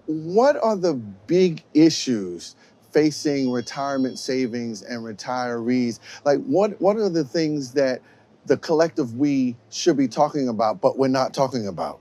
What are the big issues facing retirement savings and retirees? Like, what are the things that the collective we should be talking about, but we're not talking about?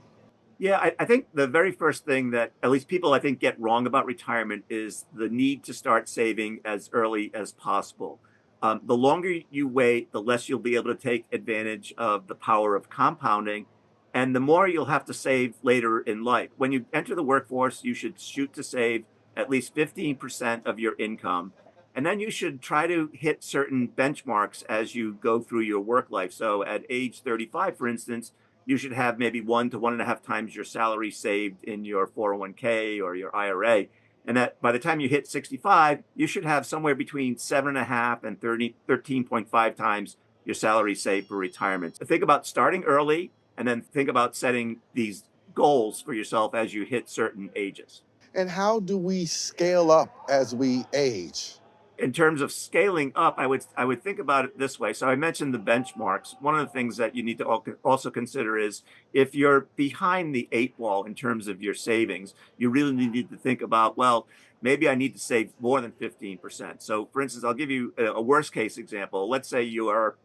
Yeah, I think the very first thing that at least people I think get wrong about retirement is the need to start saving as early as possible. The longer you wait, the less you'll be able to take advantage of the power of compounding, and the more you'll have to save later in life. When you enter the workforce, you should shoot to save at least 15% of your income. And then you should try to hit certain benchmarks as you go through your work life. So at age 35, for instance, you should have maybe 1 to 1.5 times your salary saved in your 401k or your IRA. And that by the time you hit 65, you should have somewhere between 7.5 and 13.5 times your salary saved for retirement. So think about starting early and then think about setting these goals for yourself as you hit certain ages. And how do we scale up as we age? In terms of scaling up, I would think about it this way. So I mentioned the benchmarks. One of the things that you need to also consider is if you're behind the eight ball in terms of your savings, you really need to think about, well, maybe I need to save more than 15%. So for instance, I'll give you a worst case example. Let's say you are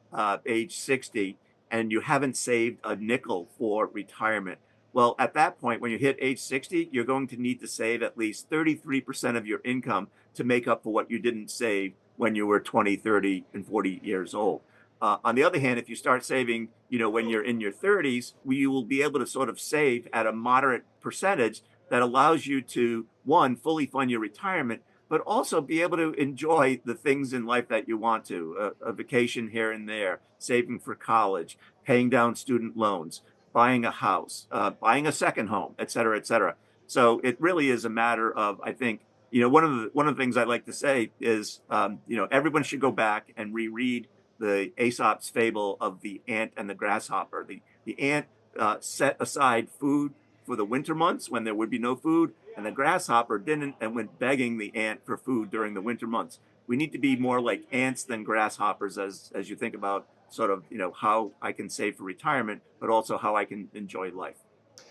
age 60 and you haven't saved a nickel for retirement. Well, at that point, when you hit age 60, you're going to need to save at least 33% of your income to make up for what you didn't save when you were 20, 30, and 40 years old. On the other hand, if you start saving, when you're in your 30s, you will be able to sort of save at a moderate percentage that allows you to, one, fully fund your retirement, but also be able to enjoy the things in life that you want to, a vacation here and there, saving for college, paying down student loans, buying a house, buying a second home, et cetera, et cetera. So it really is a matter of, I think, one of the things I like to say is, everyone should go back and reread the Aesop's fable of the ant and the grasshopper. The ant set aside food for the winter months when there would be no food, and the grasshopper didn't and went begging the ant for food during the winter months. We need to be more like ants than grasshoppers as you think about sort of how I can save for retirement, but also how I can enjoy life.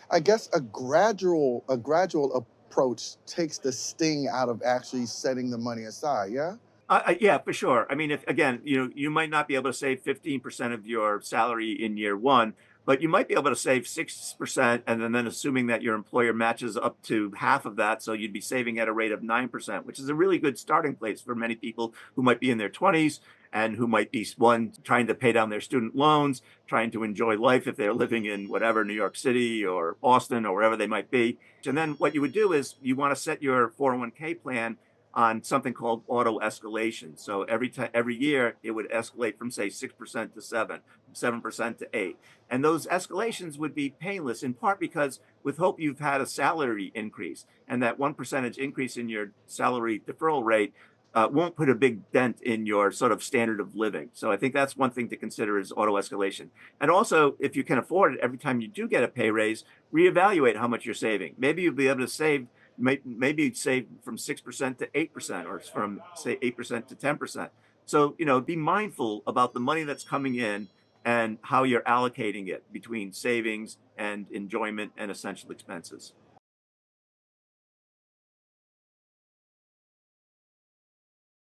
I guess a gradual approach takes the sting out of actually setting the money aside. Yeah. Yeah, for sure. I mean, if again, you might not be able to save 15% of your salary in year one, but you might be able to save 6%, and then assuming that your employer matches up to half of that, so you'd be saving at a rate of 9%, which is a really good starting place for many people who might be in their 20s and who might be one trying to pay down their student loans, trying to enjoy life if they're living in whatever New York City or Austin or wherever they might be. And then what you would do is you want to set your 401k plan on something called auto escalation. So every year it would escalate from say 6% to 7, from 7% to 8. And those escalations would be painless in part because with hope you've had a salary increase, and that 1% increase in your salary deferral rate won't put a big dent in your sort of standard of living. So I think that's one thing to consider is auto escalation. And also, if you can afford it, every time you do get a pay raise, reevaluate how much you're saving. Maybe you'll be able to maybe save from 6% to 8%, or from say 8% to 10%. So, be mindful about the money that's coming in and how you're allocating it between savings and enjoyment and essential expenses.